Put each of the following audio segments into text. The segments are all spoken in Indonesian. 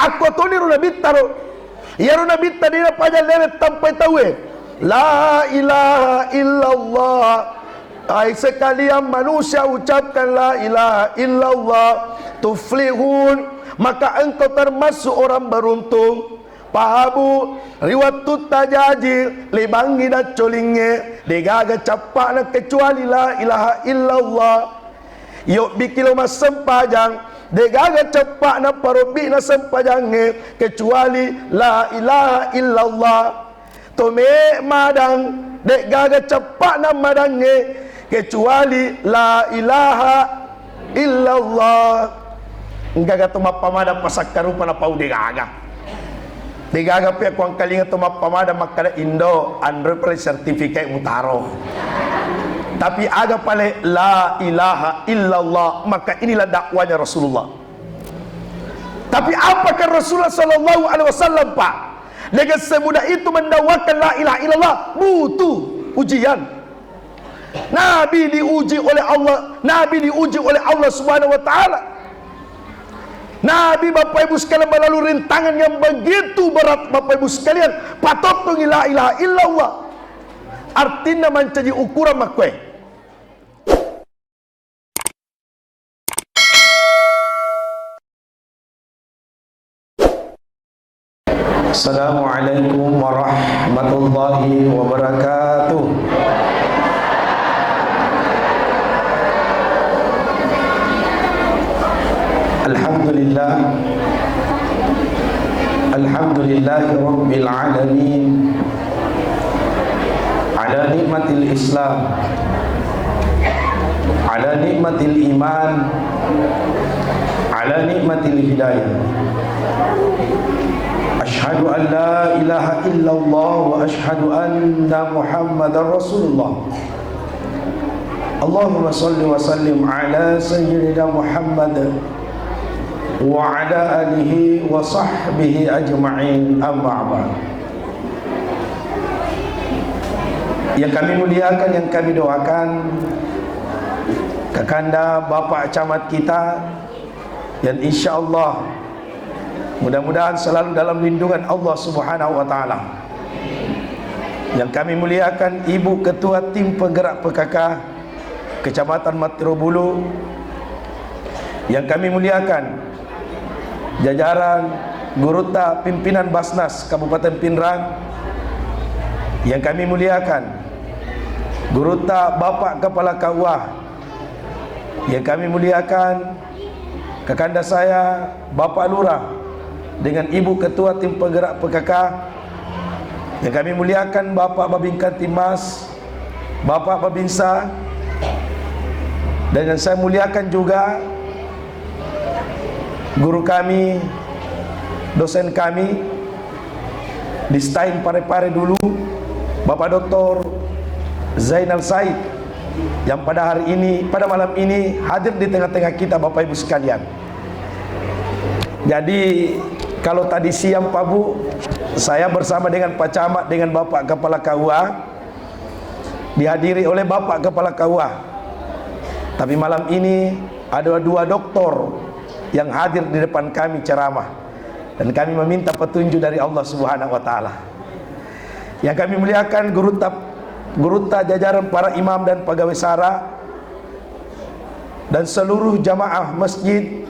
Aku tu ni runa bitaro. Ya runa bitta dia paja lewet tampai tahu. La ilaha illallah. Hai sekalian manusia ucapkan la ilaha illallah tuflihun, maka engkau termasuk orang beruntung. Pahabu riwayat tajaji libangi dan colinge digaga capak nak kecuali la ilaha illallah. Yuk bikilo mas sempajang digaga capak nak parobi na sempajangnya kecuali la ilaha illallah. Tome madang digaga capak na madangnya kecuali la ilaha illallah. Enggak kata mapamada pasak karupa na pau digaga. Digaga pihak kuang kalinga tu mapamada makada Indo Android pale sertifikat mutaro. Tapi aga pale la ilaha illallah, maka inilah dakwanya Rasulullah. Tapi apakah Rasulullah sallallahu alaihi wasallam Pak? Dengan semudah itu mendakwakan la ilaha illallah butuh ujian. Nabi diuji oleh Allah, Nabi diuji oleh Allah Subhanahu wa taala. Nabi Bapak Ibu sekalian melalui rintangan yang begitu berat Bapak Ibu sekalian. Patotungi la ilaha illallah. Artinya menjadi ukuran makwe. Assalamualaikum warahmatullahi wabarakatuh. Alhamdulillah, alhamdulillahi rabbil alamin ala nikmatil Islam, ala nikmatil iman, ala nikmatil hidayah. Ashhadu an la ilaha illallah wa ashhadu anna Muhammadar Rasulullah. Allahumma salli wa sallim ala sayyidina Muhammad wa ala alihi wa sahbihi ajma'in, amma ba'd. Yang kami muliakan, yang kami doakan Kakanda Bapak Camat kita, yang insyaallah mudah-mudahan selalu dalam lindungan Allah Subhanahu wa taala. Yang kami muliakan Ibu Ketua Tim Penggerak PKK Kecamatan Matiro Bulu. Yang kami muliakan jajaran Guruta Pimpinan Basnas Kabupaten Pinrang. Yang kami muliakan Guruta Bapak Kepala KUA. Yang kami muliakan kakanda saya Bapak Lurah dengan Ibu Ketua Tim Penggerak PKK. Yang kami muliakan Bapak Babinkan Timas, Bapak Babinsa. Dan yang saya muliakan juga guru kami, dosen kami di STAIN Parepare dulu, Bapak Dr. Zainal Said, yang pada hari ini, pada malam ini hadir di tengah-tengah kita Bapak Ibu sekalian. Jadi kalau tadi siang Pak Bu, saya bersama dengan Pak Camat dengan Bapak Kepala KUA dihadiri oleh Bapak Kepala KUA. Tapi malam ini ada dua doktor yang hadir di depan kami ceramah, dan kami meminta petunjuk dari Allah Subhanahu wa taala. Yang kami muliakan guruta jajaran para imam dan pegawai sara dan seluruh jamaah masjid,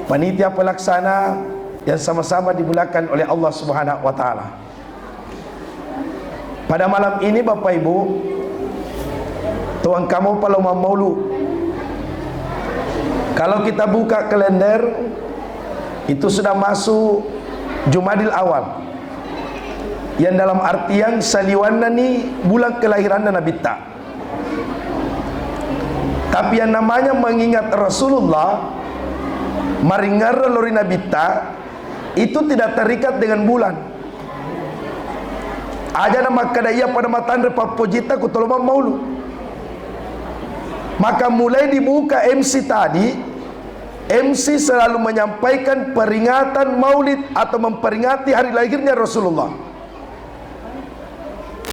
panitia pelaksana yang sama-sama dimuliakan oleh Allah Subhanahu wa taala. Pada malam ini Bapak Ibu, tuan kamu Paloma Maulu, kalau kita buka kalender itu sudah masuk Jumadil Awal, yang dalam artian saliwanna ni bulan kelahiran Nabi Ta. Tapi yang namanya mengingat Rasulullah, maringar lori Nabi Ta, itu tidak terikat dengan bulan. Aja nama kadaya pada matandre papojita kutoloma maulu. Maka mulai dibuka MC tadi, MC selalu menyampaikan peringatan maulid atau memperingati hari lahirnya Rasulullah.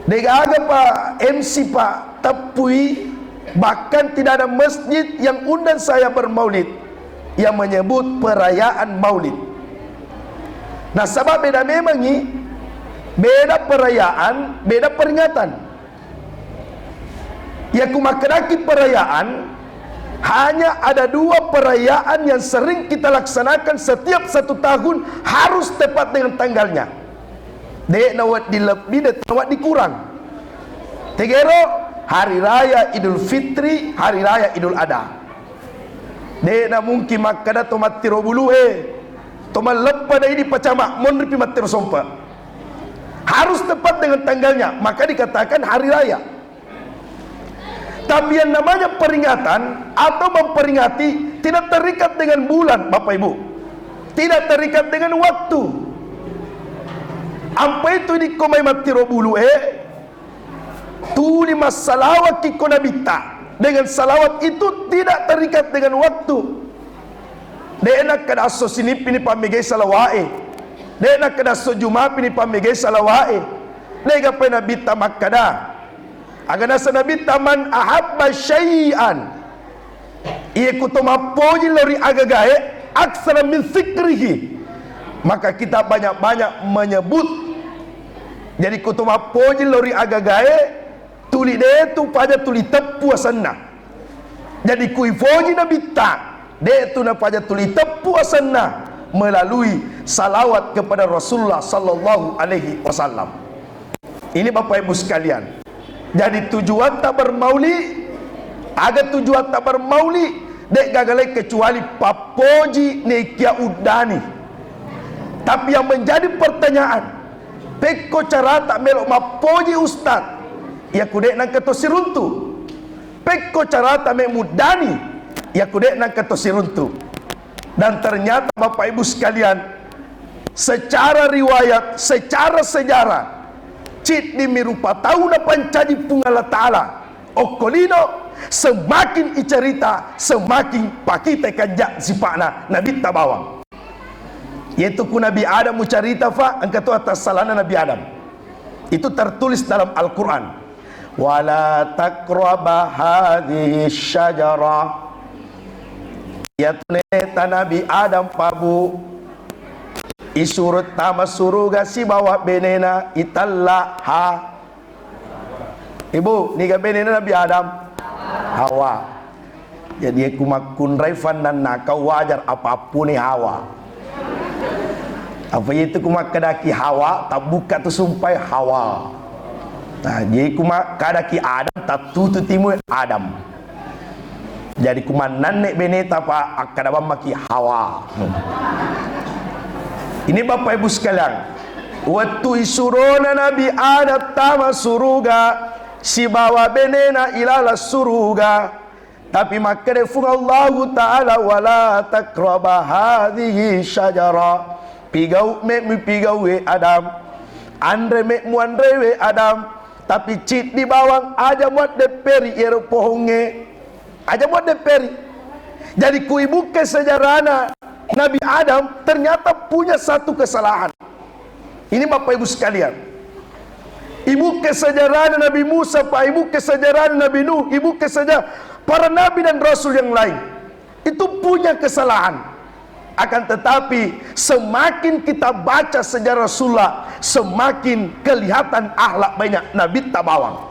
Degaga Pak MC Pak tepui, bahkan tidak ada masjid yang undang saya bermaulid yang menyebut perayaan maulid. Nah sebab beda memang ni, beda perayaan, beda peringatan. Ya kumakedaki perayaan, hanya ada dua perayaan yang sering kita laksanakan setiap 1 tahun, harus tepat dengan tanggalnya. Dek nawat dilebih, dek nawat dikurang. Tegero hari raya Idul Fitri, hari raya Idul Adha. Dek na mungkin makada tomat tiro bulu tomat lepas ini pacamak monripi matiro sompa. Harus tepat dengan tanggalnya, maka dikatakan hari raya. Tapi yang namanya peringatan atau memperingati tidak terikat dengan bulan, Bapak Ibu. Tidak terikat dengan waktu. Apa itu di komai matiro bulu tuli masalawat ki konabita. Dengan salawat itu tidak terikat dengan waktu. Dena kada aso sini pini pamigay salawae. Dena kada aso juma pini pamigay salawae. Nega penabita makada. Agana sa nabi taman ahabba syai'an, ia kutuma poji lori agagae aksara min zikrihi, maka kita banyak-banyak menyebut. Jadi kutuma poji lori agagae tuli detu pada tuli tepu asanna. Jadi kui poji nabi ta detu na pada tuli tepu asanna melalui salawat kepada Rasulullah sallallahu alaihi wasallam. Ini Bapak Ibu sekalian. Jadi tujuan tak bermauli, agak tujuan tak bermauli dek gagalai kecuali papoji nekia udani. Tapi yang menjadi pertanyaan, peko cara tak melok mapoji ustad, ya kudek nang keto siruntu. Peko cara tak melok mudani, ya kudek nang keto siruntu. Dan ternyata Bapak Ibu sekalian, secara riwayat, secara sejarah, cit di mirupa tahu na pancaji pungala ta'ala okolino, semakin icerita semakin pakite kanjak sipakna Nabi tabawang. Yaitu ku Nabi Adam ucarita fa angkatu atas salana Nabi Adam. Itu tertulis dalam Al-Quran. Wala taqraba hadhihi syajara. Yatneta Nabi Adam pabu isurut tama suruga si bawa benena italla ha. Ibu, ni benena Nabi Adam Hawa. Jadi aku makun raifan dan nakau wajar apapun ni Hawa. Apa itu kumak kadaki Hawa tak buka tu sumpai Hawa. Nah, jadi kumak kadaki Adam tak tutu timur Adam. Jadi kuman nanek beneta pa akadabam maki Hawa. Ini Bapak Ibu sekalian, waktu isurona Nabi Adam tama suruga, si bawa benena ilala suruga. Tapi maka defung Allah Ta'ala wala taqraba hadhihi syajara. Pigau mek mi pigau we Adam, andre mek mu andre we Adam. Tapi cit di bawang aja muat deperi ero pohonge, aja muat deperi. Jadi ku ibu kesejarahna Nabi Adam ternyata punya satu kesalahan. Ini Bapak Ibu sekalian, ibu kesejarah Nabi Musa, Pak, ibu kesejarah Nabi Nuh, ibu kesejarah para nabi dan rasul yang lain, itu punya kesalahan. Akan tetapi semakin kita baca sejarah Rasulullah, semakin kelihatan akhlak banyak Nabi tabawang.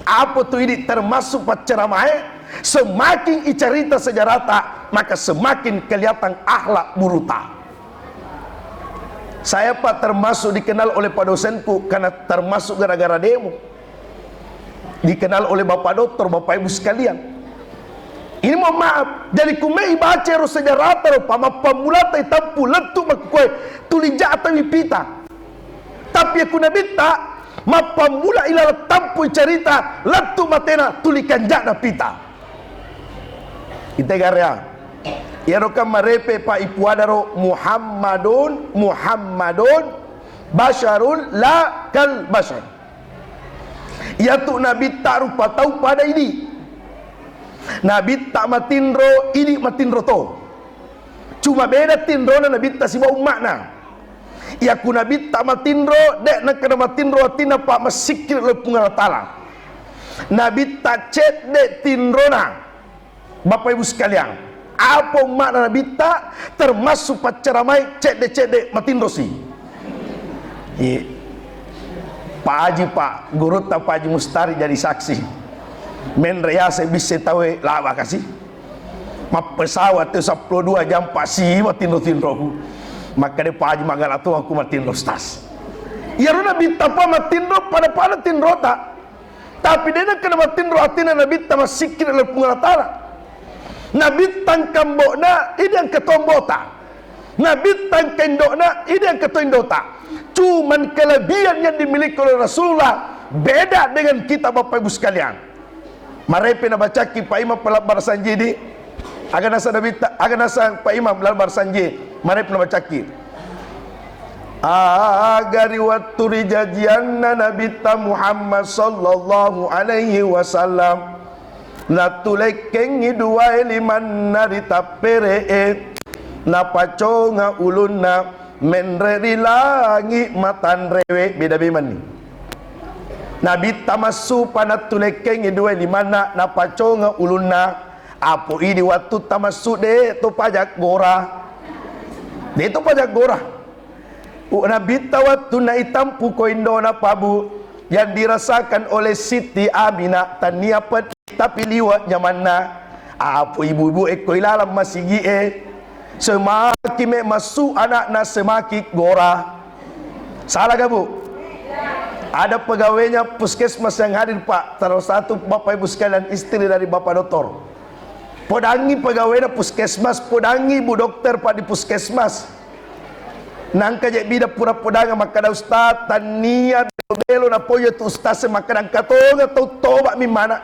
Apa tu ini termasuk ceramah? Semakin icerita sejarah tak, maka semakin kelihatan akhlak muruta. Saya Pak termasuk dikenal oleh Pak dosenku karena termasuk gara-gara demo. Dikenal oleh Bapak Doktor, Bapak Ibu sekalian. Ini mohon maaf, jadi kumei baca sejarah tak, pamula tak tampu letuk makukoi tulija atau pita. Tapi aku nabi tak, mapamula ilal tampu cerita letuk matena tulikan jana pita. Kita karya ya rokam marepe pa ipuadaro Muhammadun Basharul la kal bashar. Ya tu Nabi tak rupa tahu pada ini. Nabi tak matindro ini matindro to. Cuma beda tindro na Nabi tak siba umakna. Ya ku Nabi tak matindro dek nak kena matindro atina pak masikir le pungal tala. Nabi tak cet dek tindro na. Bapak Ibu sekalian, apa makna bita termasuk pacaramai cedek matindosi. Pak Haji Pak Guru Pak Haji Mustari jadi saksi. Men saya bisa tahu lama kasih. Ma pesawat tu 12 jam pasi matindo-tindoku. Maka de Pak Haji Magalato aku matindo stas. Ya runa bita pa matindo pada tindrota. Tapi dia nak kena matindo atina nabi tamasikir oleh pengalatala. Nabi tangkambokna ini yang ketombota. Nabi tangkendokna ini yang ketondota. Cuman kelebihan yang dimiliki oleh Rasulullah beda dengan kita Bapak Ibu sekalian. Mari pena baca ki Pak Imam pelabar sanji di agak nasa Pak Imam pelabar sanji. Mari pena baca ki. Agari waktu rijajianna Nabi Muhammad sallallahu alaihi wasallam natulekeng idua liman narita peree napaconga ulunna menreri langi matan rewe beda beman ni Nabi tamasu panatulekeng idua limana napaconga ulunna apo ini waktu tamasu de to pajak gora de to pajak gora Nabi tawatu na itampu ko indona pabu yang dirasakan oleh Siti Aminah tania pet tapi liwat nyamanna apa ibu-ibu ekoi lalam masigi semakin me masuk anak na semakin gora salah gak bu? Ada pegawainya puskesmas yang hadir Pak salah satu Bapak Ibu sekalian istri dari Bapak Doktor podangi pegawainya puskesmas podangi bu dokter Pak di puskesmas nangka je bida pura podanga makada ustaz tania belo na poyo tu ustaz makadang katonga tau toba mi mana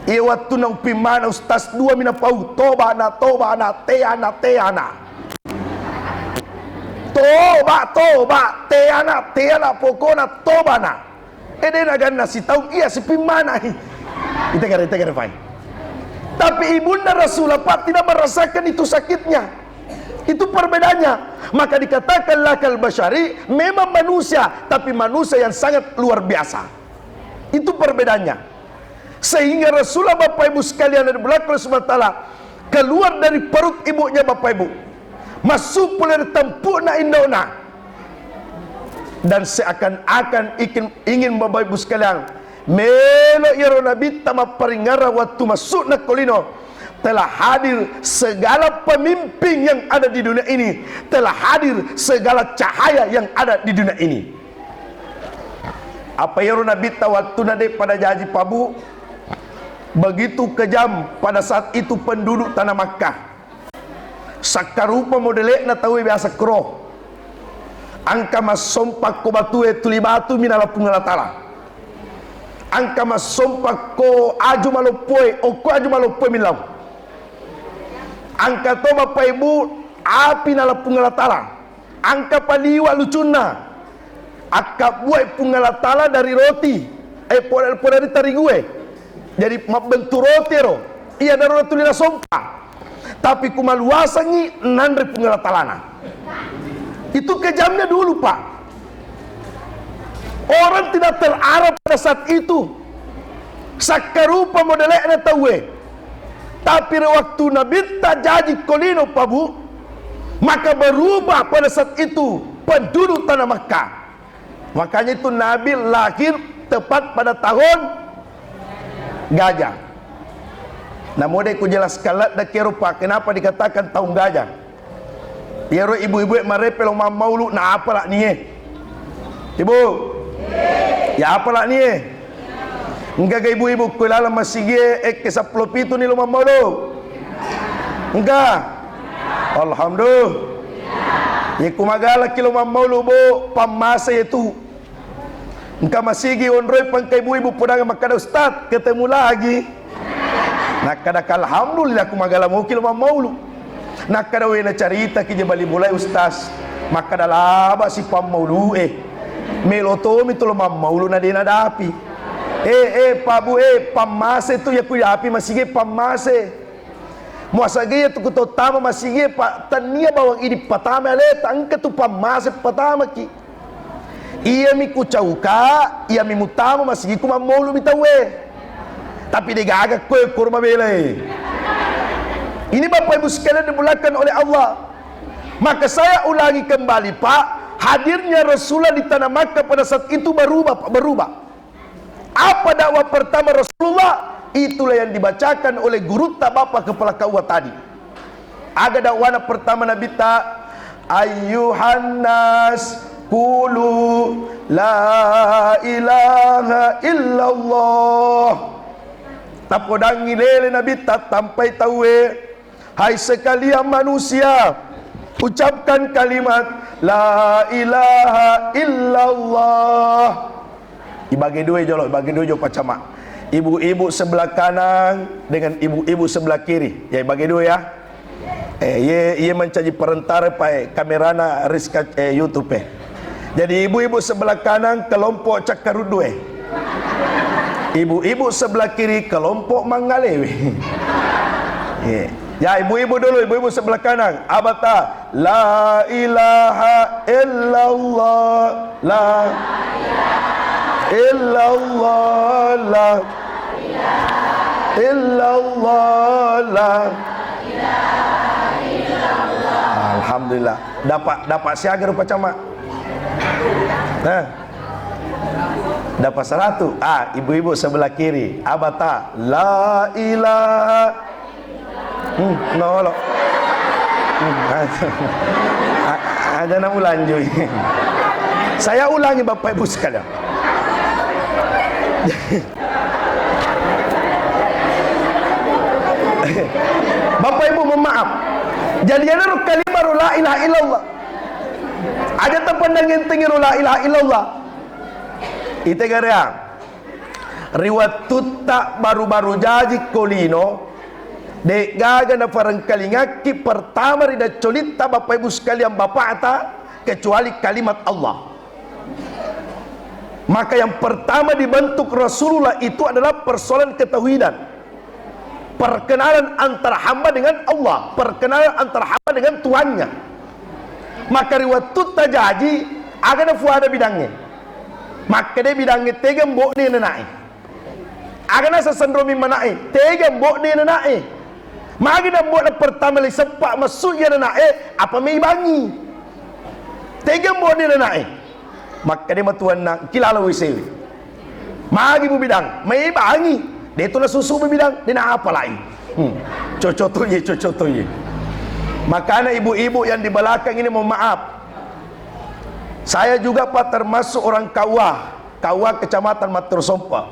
e waktu na upi mana ustaz dua mina pau toba na teana teana pokona toba na ede na ganna si tau iya si pimana ite kare fine tapi ibunda Rasulullah Pak tidak merasakan itu sakitnya. Itu perbedaannya. Maka dikatakan lakal basyari memang manusia, tapi manusia yang sangat luar biasa. Itu perbedaannya. Sehingga Rasulullah Bapak Ibu sekalian dari belakang Rasulullah Ta'ala keluar dari perut ibunya Bapak Ibu, masuk pula tempuna indona, dan seakan-akan ingin Bapak Ibu sekalian melo iro nabi tama paringara waktu masuk na kolino telah hadir segala pemimpin yang ada di dunia ini, telah hadir segala cahaya yang ada di dunia ini. Apa yang Nabi waktu nade pada Haji Pabu begitu kejam pada saat itu penduduk tanah Makkah. Sakarupa modelek na tahu biasa kroh. Angka mas sompak ko batue tulibatu minala pungalatala. Angka mas sompak ko aju malopoe o ko aju malopoe milau. Angka to Bapak Ibu api nala pungalatala. Angka paliwa lucuna. Akak buat pungalatala dari roti. Dari tarigue. Jadi bentuk roti ro. Iya dari roti lila sompa. Tapi kumaluasangi nandre pungalatalana. Itu kejamnya dulu Pak. Orang tidak terarah pada saat itu. Sakarupa modelnya tahu. Tapi waktu Nabi tajaji kolino pabu, maka berubah pada saat itu penduduk tanah Makkah. Makanya itu Nabi lahir tepat pada tahun gajah. Namun aku jelaskan lah dak rupa kenapa dikatakan tahun gajah. Ya ibu-ibu marepel maulu na apa lah ni Ibu? Ya apa lah ni Enggak ibu-ibu kulala masige ke 10 pitu ni lumang maulu. Enggak. Alhamdulillah. Ya kumagala kilo maulu bu pamasa itu. Engkau masigi onroy pangkai ibu-ibu podang makada ustaz ketemu lagi. Nakada alhamdulillah kumagala mo kilo maulu. Nakada wena carita ki bali mulai ustaz. Makada laba si pamaulu melotomi tu lumang maulu na dinadapi. Pabu pamase tu ya kuya api masige pamase muasage tu kutotama masige pa tania bawang ini patama le tangka tu pamase patama ki iya mi kucauka iya mi mutama masige kuma molu mitawe tapi de gaga koe kurma bele Ini Bapak Ibu sekalian dimulakan oleh Allah. Maka saya ulangi kembali Pak, hadirnya Rasulullah di tanah Makkah pada saat itu berubah. Apa dakwah pertama Rasulullah? Itulah yang dibacakan oleh guru tak Bapak kepala KUA tadi. Ada dakwah pertama Nabi tak, ayyuhan nas qulu la ilaha illallah. Tapodangi lele Nabi tak sampai tahu. Hai sekalian manusia, ucapkan kalimat la ilaha illallah. Ibagi dua jolok, bagi dua jolok pacamak. Ibu-ibu sebelah kanan dengan ibu-ibu sebelah kiri. Ya bagi dua ya. Ia mencari perantara pai kamerana Rizka YouTube. Jadi ibu-ibu sebelah kanan kelompok cakarut dua. Ibu-ibu sebelah kiri kelompok mangalewe. Ya ibu-ibu dulu, ibu-ibu sebelah kanan. Abata la ilaha illallah, la illallah, la illallah, la. Alhamdulillah. Dapat siaga rupa camak. Nah. Dapat 100. Ibu-ibu sebelah kiri. Abata la ilaha nolok. Ada nak ulangi. Saya ulangi Bapak Ibu sekalian. Bapak Ibu memaaf. Jadi ada kalimat la ilaha illallah. Ada terpandang yang tinggi la ilaha illallah. Itu gara riwayat tutta baru-baru jadi kolino. Dek gaga na barangkali ngaki pertama rida colita Bapak Ibu sekalian Bapak ata kecuali kalimat Allah. Maka yang pertama dibentuk Rasulullah itu adalah persoalan ketauhidan. Perkenalan antara hamba dengan Allah, perkenalan antara hamba dengan Tuhannya. Maka riwayat tutta jadi agak fuada bidangnya. Maka dia bidangnya tega mbok ni nanai. Agak nasa sendromi manai tega mbok ni nanai. Magi dah buat pertama li sepak masuknya nak apa mai bangi. Tega buat ni nak maka dia matuan nak kilala wise. Magi bu bidang mai bangi. Dia tu nak susu bidang dia nak apa lain. Cocok tu ye. Maka anak ibu-ibu yang di belakang ini mohon maaf. Saya juga Pak termasuk orang Kawah Kecamatan Matrosompa.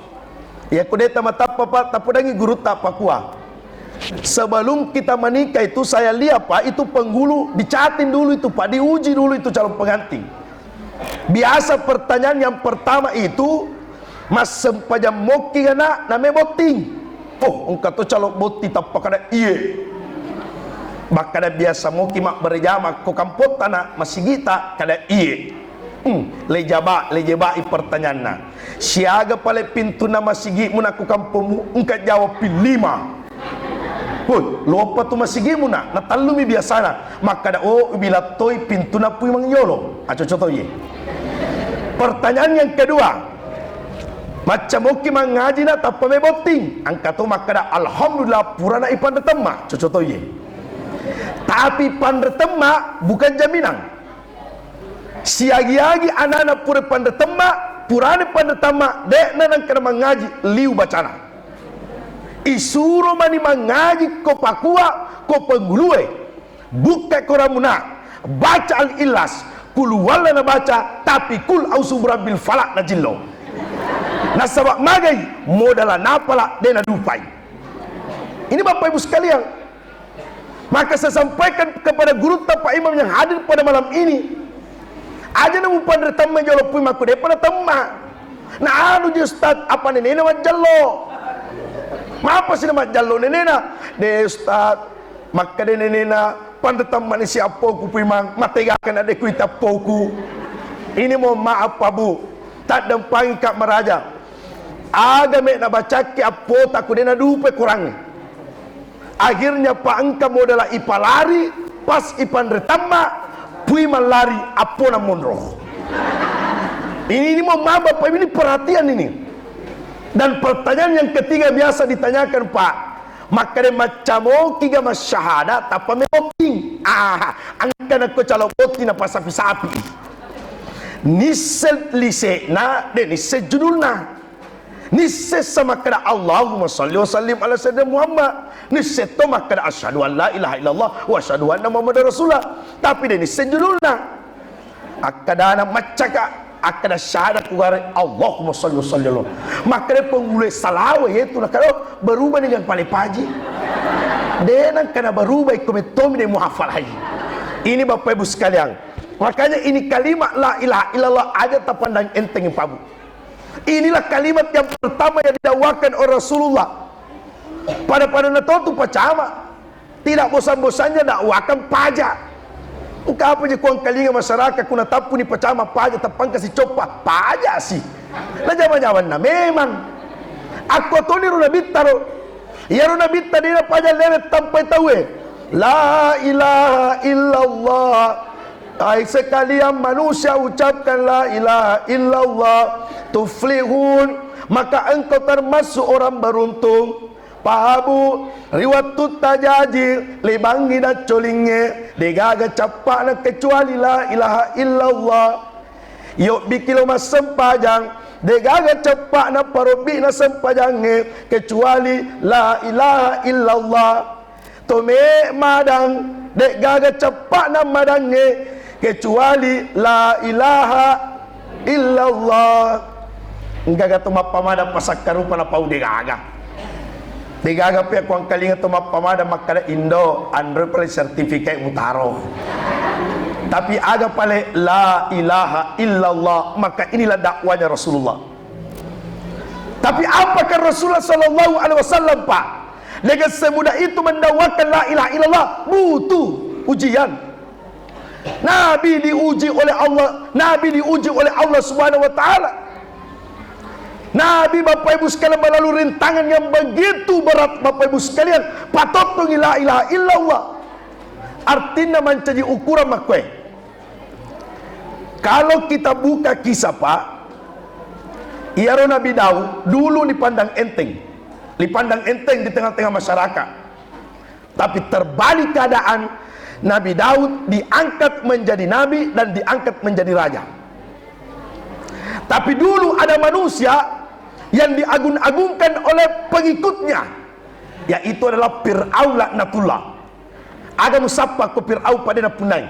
Ya kudeta mata Pak tapudangi guru tak Papua. Sebelum kita menikah itu saya lihat Pak, itu penghulu dicatin dulu itu Pak, diuji dulu itu calon pengantin. Biasa pertanyaan yang pertama itu, mas sempajam moki kana name boting. Oh, engkau tu calon boti tapak kada iye. Maka biasa moki mak berjama ko kampot tanah masih gita kada iye. Lejaba i pertanyaan na. Siaga pale pintu nama sigi muna ko kampomu, engkau jawab 5. Lupa tu masih gimana? Natalumi biasa na. Maka da bila toy pintu na pui mangyolo. Contoh ye. Pertanyaan yang kedua. Macam oki mengaji na tak peme boting. Angka tu maka da alhamdulillah purana ipan retema. Contoh ye. Tapi pandretema bukan jaminan. Siagi-agi anak-anak pura pandretema, purana pandretema dek nanang kena mengaji liu bacana. Isuro mani mengaji ko pakua ko penggulue buka koramuna baca al-ilas kul wala na baca tapi kul ausubrabil falak na jillo nasabak magai modala napala dena dupai. Ini Bapak Ibu sekalian, maka saya sampaikan kepada guru Pak Imam yang hadir pada malam ini, aja namu pandre tamma jolo pui maku de pada tamma na anu je ustaz apa ni nama jallo. Mapa sih nama jallo nenena de ustaz maka de nenena pandetam manusia poku pimang mategakan ada kuita poku. Ini mau maaf Pak Bu tak dempangi kak meraja aga me na bacaki apo taku dena dupe kurang. Akhirnya Pak engka modala ipalari pas ipan retama pui malari apo na monroh. Ini mau maaf Bapak ini perhatian ini. Dan pertanyaan yang ketiga biasa ditanyakan Pak, maka dia macam kiga masyahada tapa meoping angkan aku calo poti na pasapi-sapi nisel lise na de nisel judulna nisel sama kada Allahumma salli wa sallim ala sayyidina Muhammad nisel to maka asyhadu an la ilaha illallah wa asyhadu anna muhammadar rasulullah tapi de nisel judulna akadana macaka akada syahadat kepada Allahumma salli wa sallim maka dia pengulis salawa iaitu nak berubah dengan paling paji dia nak kena berubah ikometom dia muhafal lagi. Ini Bapak Ibu sekalian, makanya ini kalimat la ilaha illallah aja tak pandang enteng pabu. Inilah kalimat yang pertama yang didakwakan oleh Rasulullah pada natotu pacama, tidak bosan-bosannya dakwakan pajak. Uka apa je kuang kalinga masyarakat kuna tapu ni pacama pajak tapang kasih copa pajak sih. Lah jaman-jaman na memang aku to ni runa bitaro. Ya runa bitta ni pajak lelet tampai tahu la ilaha illallah. Ai sekalian manusia ucapkan la ilaha illallah tuflihun, maka engkau termasuk orang beruntung. Pahabu riwayat tajaji libangi dan colinge degaga capak na kecuali la ilaha illallah yuk bikilo mas sempajang degaga capak na parobi na sempajange kecuali la ilaha illallah tome madang degaga capak na madange kecuali la ilaha illallah enggak tu mapamada pasakarupa na pau degaga digaga pia kuang kalinga toma pamada makada Indo Android pale sertifikat mutaro tapi aga pale la ilaha illallah, maka inilah dakwanya Rasulullah. Tapi apakah Rasulullah sallallahu alaihi wasallam Pak dengan semudah itu mendakwakan la ilaha illallah? Butuh ujian. Nabi diuji oleh Allah, Nabi diuji oleh Allah Subhanahu wa taala. Nabi Bapak Ibu sekalian melalui rintangan yang begitu berat Bapak Ibu sekalian, patut tu la ilaha illallah. Artinya menjadi ukuran makwe. Kalau kita buka kisah Pak, Iaro Nabi Daud dulu dipandang enteng, di tengah-tengah masyarakat. Tapi terbalik keadaan, Nabi Daud diangkat menjadi nabi dan diangkat menjadi raja. Tapi dulu ada manusia yang diagung-agungkan oleh pengikutnya, yaitu adalah Fir'aun laknatullah. Ada musapa ke Fir'aun pada napunai.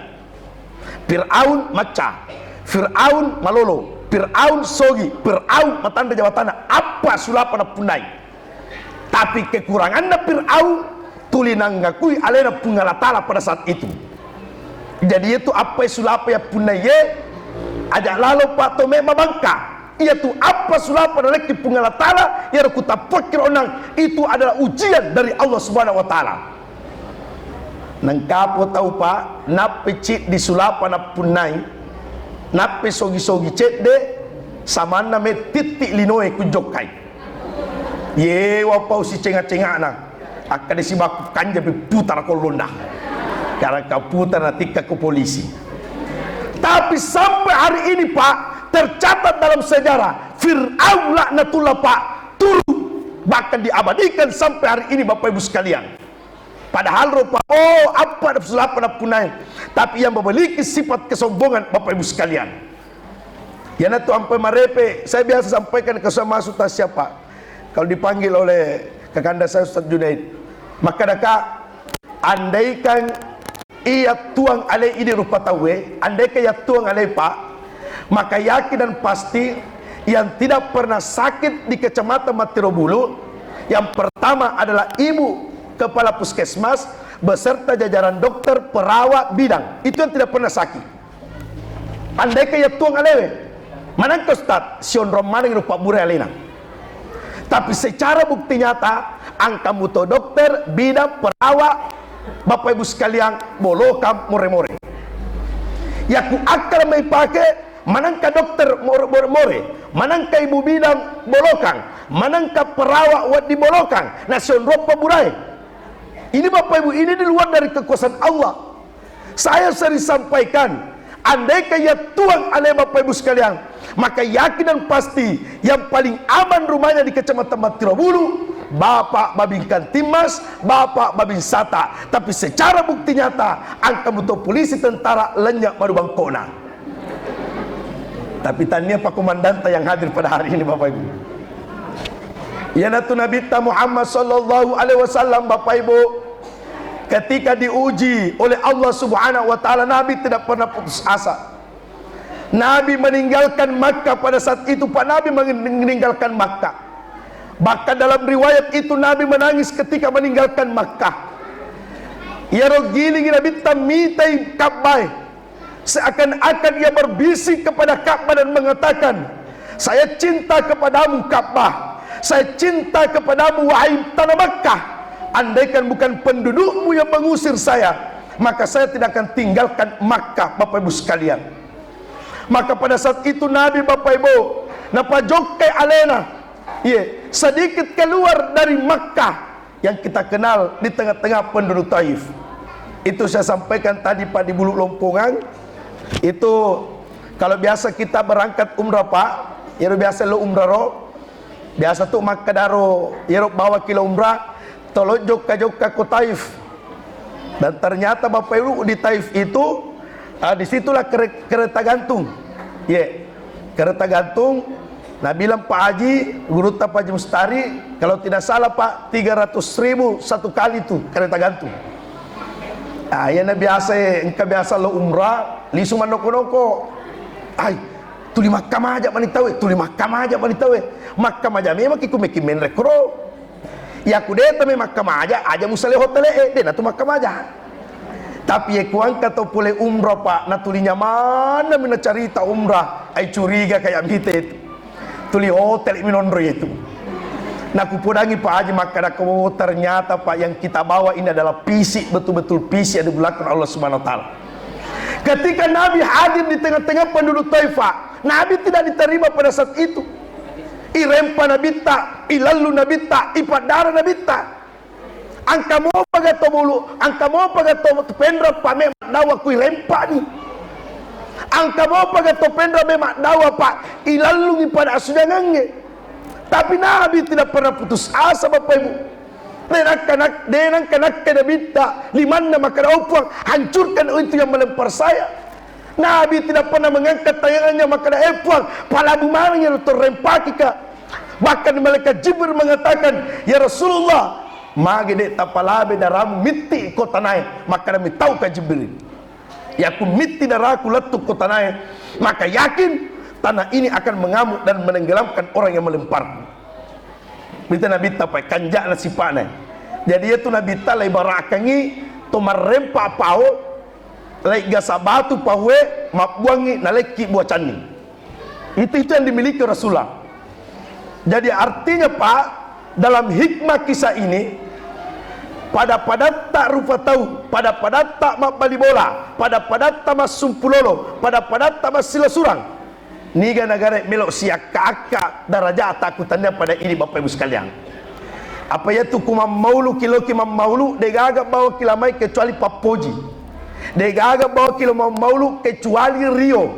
Fir'aun maca, Fir'aun malolo, Fir'aun sogi, Fir'aun matanda Jawa Tanah. Apa sulapa napunai? Tapi kekurangannya Fir'aun tulinang ngakui alena pungalatala pada saat itu. Jadi itu apa sulapa ya punai ajak lalu Pak Tome mabangka. Iaitu apa sulapa lelaki pungalatala yang aku tak pikir onang itu adalah ujian dari Allah Subhanahu wa taala. Nangkapo tahu Pak, nape cik di sulapa na punai, nape sogi-sogi cik de samana me titik linoe kunjokai. Ye wapau si cengak-cengak na akan disibaku kanja putar kolonda. Karena kau putar nanti ke polisi. Tapi sampai hari ini Pak, tercatat dalam sejarah Fir'aun laknatullah Pak turun, bahkan diabadikan sampai hari ini Bapak Ibu sekalian. Padahal rupa apa sulapa punai, tapi yang memiliki sifat kesombongan Bapak Ibu sekalian. Yang itu sampai marepe, saya biasa sampaikan ke sama Ustaz siapa kalau dipanggil oleh kakanda saya Ustaz Junaid, maka daka andaikan ia tuang alai ini rupa tawe, andaikan ia tuang alai Pak, maka yakin dan pasti yang tidak pernah sakit di Kecamatan Matirobulu, yang pertama adalah ibu kepala puskesmas beserta jajaran dokter, perawat, bidang. Itu yang tidak pernah sakit. Andaikan ia tuang alai, mana ke Ustaz sion romaning rupa burai alena. Tapi secara bukti nyata angka muto dokter, bidang, perawat Bapak Ibu sekalian bolokam more-more. Ya ku akal mai pakai manangka dokter more-more, manangka ibu bidang bolokang, manangka perawat wat di bolokang, nasion ropa burai. Ini Bapak Ibu, ini di luar dari kekuasaan Allah. Saya sering sampaikan, andai kaya tuang alai Bapak Ibu sekalian, maka yakin dan pasti yang paling aman rumahnya di Kecamatan Matirobulu bapak babingkan timas, bapak babing sata. Tapi secara bukti nyata, angka butuh polisi tentara lenyap marubang kona. Tapi tanya Pak Komandanta yang hadir pada hari ini Bapak Ibu. Ya natu Nabi Muhammad sallallahu alaihi wasallam Bapak Ibu, ketika diuji oleh Allah Subhanahu wa taala, Nabi tidak pernah putus asa. Nabi meninggalkan Makkah pada saat itu, Pak Nabi meninggalkan Makkah. Bahkan dalam riwayat itu Nabi menangis ketika meninggalkan Makkah. Ya rogiling Nabi tamitai Ka'bah, seakan-akan ia berbisik kepada Ka'bah dan mengatakan, saya cinta kepadamu Ka'bah, saya cinta kepadamu wahai tanah Makkah. Andaikan bukan pendudukmu yang mengusir saya, maka saya tidak akan tinggalkan Makkah Bapak Ibu sekalian. Maka pada saat itu Nabi Bapak Ibu napajokai alena, sedikit keluar dari Makkah yang kita kenal di tengah-tengah penduduk Taif. Itu saya sampaikan tadi Pak di Bulu Lompongan. Itu kalau biasa kita berangkat umrah Pak, ya biasa lo umrah ro, biasa tuh Makkah daro, ya bawa kilo umrah, tolong joka ke Taif. Dan ternyata Bapak Ibu di Taif itu, disitulah kereta gantung. Kereta gantung. Nah bilang Pak Haji, guru Pak Haji Mustari, kalau tidak salah Pak, 300.000 satu kali tuh kereta gantung. Ya na biasa, engkau biasa lo umrah, lisu manoko-noko. Ay, tuli Makkah maja manitawe, tuli Makkah maja manitawe. Makkah maja memang kiku-mekimen rekro. Ya aku deta me Makkah maja, aja musale hotel dena tu Makkah maja. Tapi kuang kata boleh umrah Pak, natulinya mana mina cerita umrah, ay curiga kayak mite itu. Tuli hotel minonro itu. Nah kupudangi Pak Haji maka ternyata Pak yang kita bawa ini adalah fisik, betul-betul fisik yang dibelakang Allah Subhanahu wa taala. Ketika Nabi hadir di tengah-tengah penduduk Taifah, Nabi tidak diterima pada saat itu. Irempa Nabi tak, ilalu Nabi tak, ipadara Nabi tak. Angka mau pagato bulu, angka mau pagato pendra Pak memang dawa kui rempa ni. Angka mau pagato pendra memang dawa Pak, ilalu pada asudangannya. Tapi Nabi tidak pernah putus asa Bapak Ibu. Denang kanak kena minta liman nama kena upuang, hancurkan itu yang melempar saya. Nabi tidak pernah mengangkat tangannya maka ada epuang, palabu mana yang terrempaki ka. Bahkan malaikat Jibril mengatakan, ya Rasulullah, mage dek tapalabe daramu miti kota naik. Maka kami tahu ka Jibril, ya aku miti daraku letuk kota naik, maka yakin tanah ini akan mengamuk dan menenggelamkan orang yang melemparku. Kita Nabi tapai kanjak nasipane. Jadi itu Nabi ta lai barakangi to marempa pao lai gasa batu pawe mabuangi naleki buah candi. Itu yang dimiliki Rasulullah. Jadi artinya Pak, dalam hikmah kisah ini, pada tak rupa tahu, pada tak mak bali bola, pada tak mas sumpulolo, pada tak mas sila surang. Niga negara melok siak kakak darajat takutannya pada ini Bapak Ibu sekalian. Apa ya tu kumam maulu kilo kimam maulu degaga bawa kilamai kecuali Papoji. Degaga bawa kilo maulu kecuali Rio.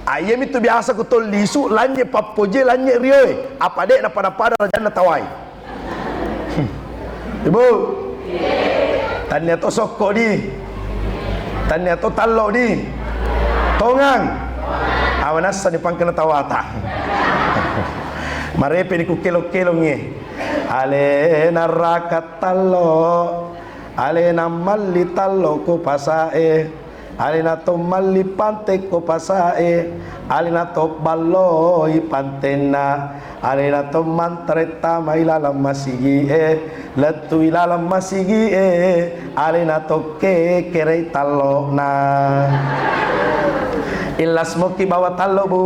Ayam itu biasa kutol lisu lanye Papoji lanye Rio. Apa dek na pada rajana tawai. Ibu. Tanya to sokko di. Tanya to talo di. Tongang. Awanas sa dipangkana tawata. Marepe di kukelo-kelo nge. Ale narakat talo, ale na mali talo ko pasae, ale na to mali pante ko pasae, ale na to baloy pantena, ale na to mantreta mailalam masigi letu ilalam masigi ale na to ke kerei talo na. Ilas moki bawa talo bu,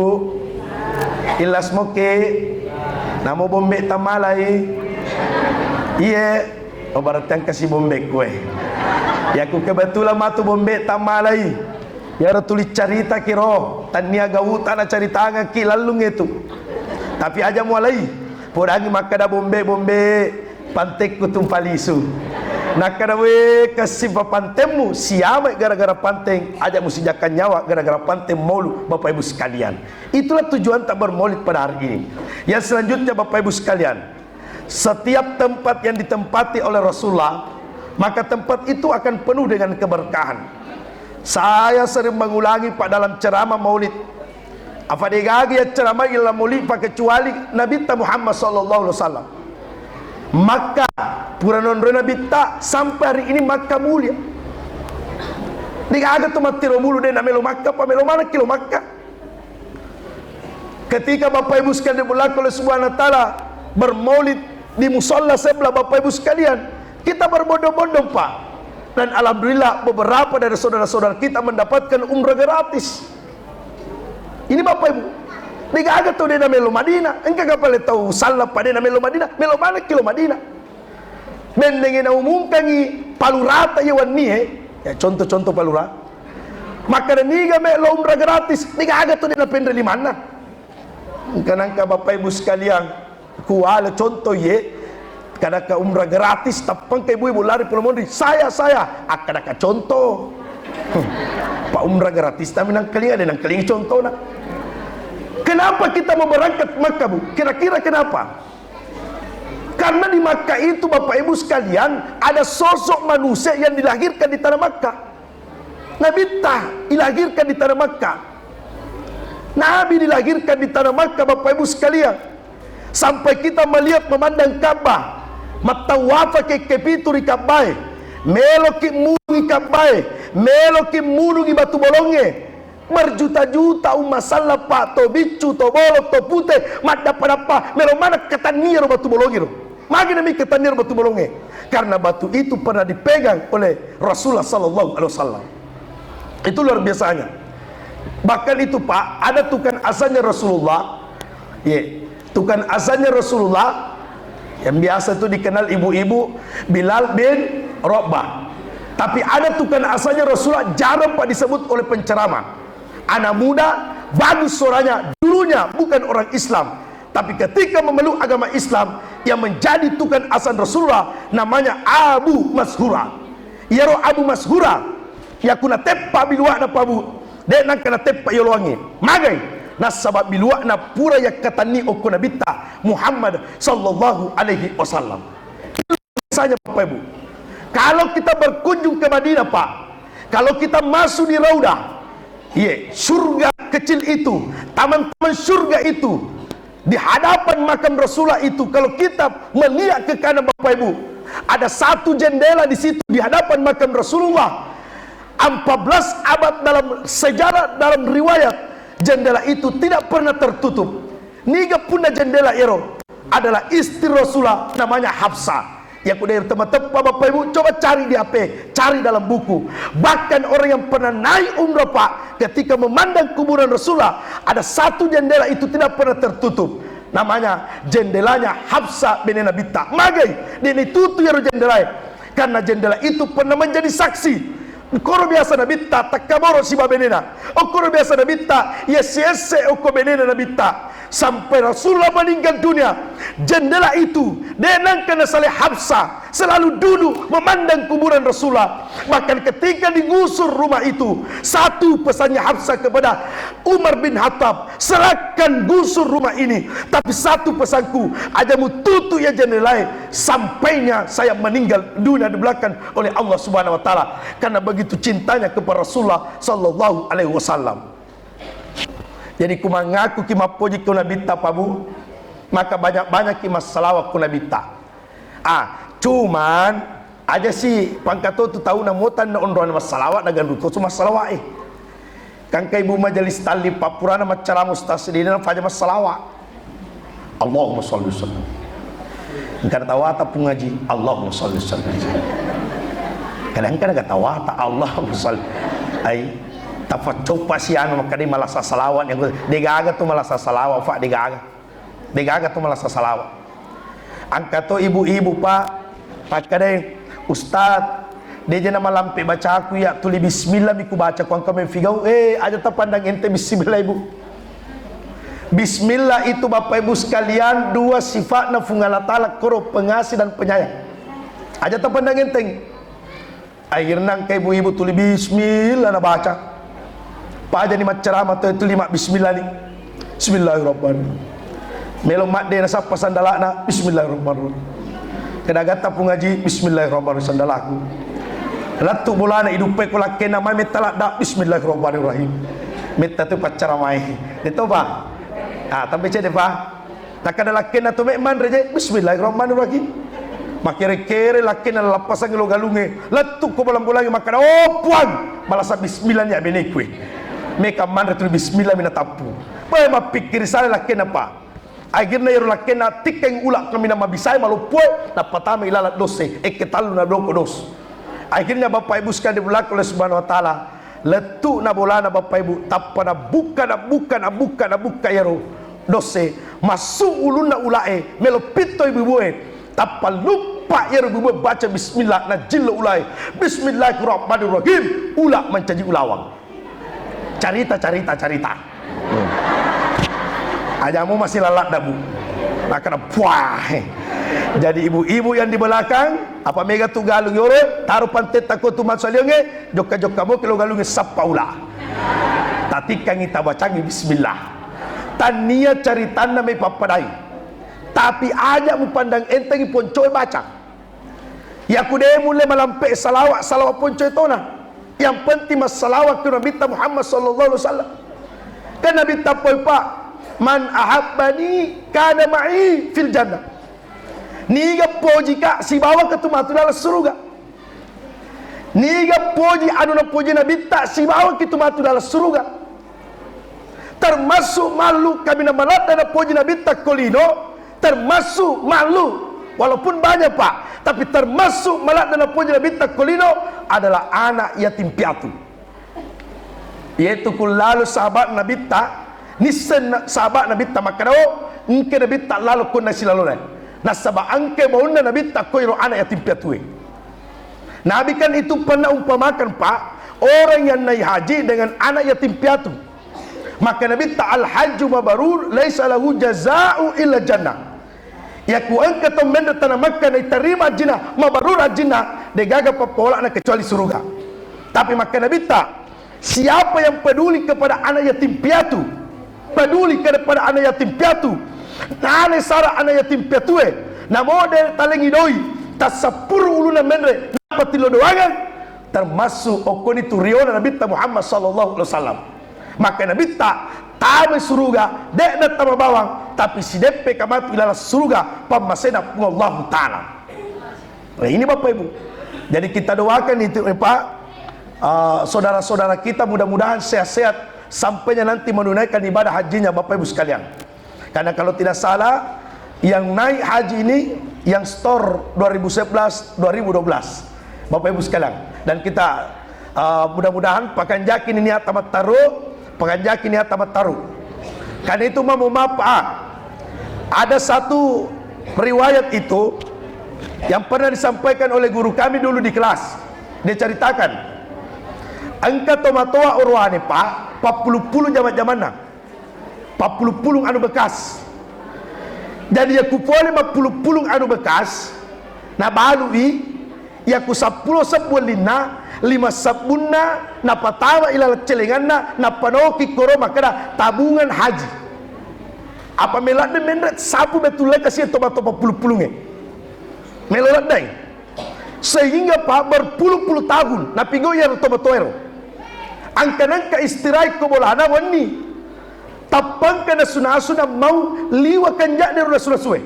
ilas moki, namo bombe tamalai. Iya, obat yang kasih bombe kue. Ya aku kebetulan matu bombe tamalai. Ya tulis cerita kiro, tania gawutan cerita ngaki lalung itu. Tapi aja mulai, podangi makada bombe pantek kutum palisu. Nakadawe kasih papantemu siapa gara-gara panteng aja mesti jakan nyawa gara-gara panteng maulu Bapak Ibu sekalian. Itulah tujuan tak bermaulid pada hari ini. Yang selanjutnya Bapak Ibu sekalian, setiap tempat yang ditempati oleh Rasulullah, maka tempat itu akan penuh dengan keberkahan. Saya sering mengulangi Pak dalam ceramah Maulid. Apa digagi ya ceramah ila Maulid Pak kecuali Nabi Muhammad sallallahu alaihi wasallam. Maka puranon Nabi tak sampai hari ini Makkah mulia. Digaga tu mati romulu deh namelo Makkah, pamelo mana kilo Makkah. Ketika Bapak Ibu sekalian dimulakan oleh Subhanahu wa taala bermaulid di musola sebelah Bapak Ibu sekalian, kita berbondong-bondong Pak. Dan alhamdulillah beberapa dari saudara-saudara kita mendapatkan umrah gratis. Ini Bapak Ibu. Digaga tu deh namelo Madinah. Engkau kapal tahu salah pada namelo Madinah. Melo mana kilo Madinah. Bendengin umumkan ni palurata yawan ni ya contoh-contoh palura. Maka niga melo umrah gratis. Digaga tu deh napendre di mana? Kanangka Bapak Ibu sekalian, kuala contoh ye, kadaka umrah gratis, tapang ke ibu-ibu lari pulau mondri, saya, kadaka contoh, Pak umrah gratis, tapi nang keling ada nang keling contoh nak. Kenapa kita mau berangkat Makkah Bu? Kira-kira kenapa? Karena di Makkah itu Bapak Ibu sekalian ada sosok manusia yang dilahirkan di tanah Makkah. Nabi dilahirkan di tanah Makkah. Nabi dilahirkan di tanah Makkah Bapak Ibu sekalian. Sampai kita melihat memandang Ka'bah, matawafa ke kepituri Ka'bah, meloki mungi Ka'bah, meloki mungi batu bolonge. Berjuta-juta umat salah Pak, to bicu, to bolok, to putih, mat dapat melo mana ketanir batu bolonge ro. Magi demi ketanir batu bolonge. Karena batu itu pernah dipegang oleh Rasulullah sallallahu alaihi wasallam. Itu luar biasanya. Bahkan itu Pak, ada tukang azannya Rasulullah, tukang azannya Rasulullah yang biasa itu dikenal ibu-ibu, Bilal bin Rabah. Tapi ada tukang azannya Rasulullah jarang Pak disebut oleh penceramah. Anak muda, bagus suaranya, dulunya bukan orang Islam, tapi ketika memeluk agama Islam, yang menjadi tukang azan Rasulullah namanya Abu Mashura. Yaro Abu Mashura, yakuna teppa biluakna pabu. Dek nak kena tepak yolwangi magai nasabab biluakna pura yak katani okuna bitta Muhammad sallallahu alaihi wasallam. Saja Bapak Ibu, kalau kita berkunjung ke Madinah Pak, kalau kita masuk di Raudah, surga kecil itu, taman-taman surga itu, di hadapan makam Rasulullah itu, kalau kita melihat ke kanan Bapak Ibu, ada satu jendela di situ di hadapan makam Rasulullah. 14 abad dalam sejarah, dalam riwayat, jendela itu tidak pernah tertutup. Niga puna jendela ero adalah istri Rasulullah namanya Hafsah. Yang udah teman-teman Bapak Ibu coba cari di HP, cari dalam buku. Bahkan orang yang pernah naik umrah Pak, ketika memandang kuburan Rasulullah, ada satu jendela itu tidak pernah tertutup. Namanya jendelanya Hafsah bin Nabi Ta. Magai dini tutu ya jendela. Karena jendela itu pernah menjadi saksi. Koro biasa Nabi ta takaboro si babenena. Koro biasa Nabi ta yesese oko benena Nabi ta. Sampai Rasulullah meninggal dunia, jendela itu denangkan saleh Hafsah selalu duduk memandang kuburan Rasulullah. Bahkan ketika digusur rumah itu, satu pesannya Hafsah kepada Umar bin Khattab, serahkan gusur rumah ini, tapi satu pesanku, ajamu tutup ya jendela sampainya saya meninggal dunia di belakang oleh Allah Subhanahu wa taala, karena begitu cintanya kepada Rasulullah sallallahu alaihi wasallam. Jadi ku mengaku ki mapoji ku nabita pabu, maka banyak-banyak ki masalawat ku nabita. Cuman aja sih pangkato tu tahu na motan na onroan masalawat nagan ruko cuma salawat kan kay ibu majelis tali papurana macara mustasdina faja masalawat. Allahumma shalli sallam. Engkar tawata pun ngaji Allahumma shalli sallam. Kadang-kadang tawata Allahumma shalli ai tapat coba si anu maka dia malah salawat yang degaga tu malah salawat Pak, degaga tu malah salawat. Angkat tu ibu-ibu Pak kadang Ustaz dia jana malam pe baca aku ya tuli bismillah biku baca ku angka memfigau aja tak pandang ente bismillah ibu. Bismillah itu Bapak Ibu sekalian dua sifat na fungala ta'ala koro pengasih dan penyayang. Aja tak pandang enteng. Akhirnya ke ibu-ibu tuli bismillah na baca. Pak aja ni ceramah tu lima bismillah ni. Bismillahirrahmanirrahim. Melo mak de nasa pasandalakna bismillahirrahmanirrahim. Kena gata pun ngaji bismillahirrahmanirrahim sandalaku. Latu bulana hidup ko lakena mai metalak dak bismillahirrahmanirrahim. Meta tu pacara mai. Itu ba? Ah, tapi cede ba? Tak ada lakena tu memang reje bismillahirrahmanirrahim. Makere-kere lakena lapasan lo galunge. Latu ko balam bulangi makana oh puang. Balasa bismillah ya benekwe. Meka mandre tu bismillah mina tapu. Pai ma pikir sale lakena pa. Akhirnya yaro lakena tikeng ulak kami nama bisai malu poe na patama ilalat dose eketalu na bloko dos. Akhirnya Bapak Ibu sekalian diberlaku oleh Subhanahu wa taala. Letu na bolana Bapak Ibu tapana buka yaro dose masuk uluna ulae melo pito ibu boe tapa lupa yaro ibu boe baca bismillah na jillo ulai bismillahirrahmanirrahim ulak mencaji ulawang carita ajamu masih lalat dah bu nak kena puah. Jadi ibu-ibu yang di belakang apa mega tu galung yore taruh pantet takut tu masalionge joka kamu kilo galunge sapa ula tatika kita bacangi bismillah tania caritanna me papadai tapi aja mu pandang enteng poncoy baca ya kude mulai malampe salawat poncoy tona yang penting mas salawat ke Nabi Muhammad sallallahu alaihi wasallam kan Nabi tapoy pak man ahabbani kana ma'i fil jannah niga poji ka si bawa ke tumatu dalam surga niga poji anu na poji Nabi tak si bawa ke tumatu dalam surga termasuk malu kami na malat dan poji Nabi tak kolino termasuk malu walaupun banyak pak tapi termasuk malat dan poji Nabi tak kolino adalah anak yatim piatu yaitu kullalu sahabat Nabi tak nisan sahabat Nabi tak makadao ngke Nabi tak lalu kun nasi lalu nasaba angke mauna Nabi tak koiro anak yatim piatu. Nabi kan itu pernah umpamakan pak orang yang naik haji dengan anak yatim piatu. Maka Nabi tak al hajju mabarur laisa lahu jazaa'u illa jannah. Ya ku angke to menda tanah Makkah nai terima jinah mabarur jinah degaga papola na kecuali surga. Tapi maka Nabi tak siapa yang peduli kepada anak yatim piatu peduli kepada anak yatim piatu nane sara anak yatim piatue na model talengi doi tasapuru uluna menre napati lo doangan termasuk okoni turiona Nabi Muhammad sallallahu alaihi wasallam maka Nabi tak tame suruga dek na tama bawang tapi si depe kamatu ilala suruga pamasena Allah taala. Nah, ini Bapak Ibu jadi kita doakan itu Pak saudara-saudara kita mudah-mudahan sehat-sehat sampainya nanti menunaikan ibadah hajinya Bapak Ibu sekalian. Karena kalau tidak salah yang naik haji ini yang store 2011 2012 Bapak Ibu sekalian dan kita mudah-mudahan pakan jakin ini tamat taruh karena itu mau maaf ada satu riwayat itu yang pernah disampaikan oleh guru kami dulu di kelas dia ceritakan angka tomatoa urwane pak 40 zaman-zamanna 40 anu bekas jadi ya kupole 50 anu bekas na balui ya ku 10 sabulina 5 sabunna na patawa ila celenganna na panoki koro makana tabungan haji apa melat de mendret sapu betul kasih toba 40 nge melat dai sehingga pak berpuluh-puluh tahun na pigo ya toba toero angka istirahat ko bolana wani tapang kana sunah mau liwa kanjak dari Rasulullah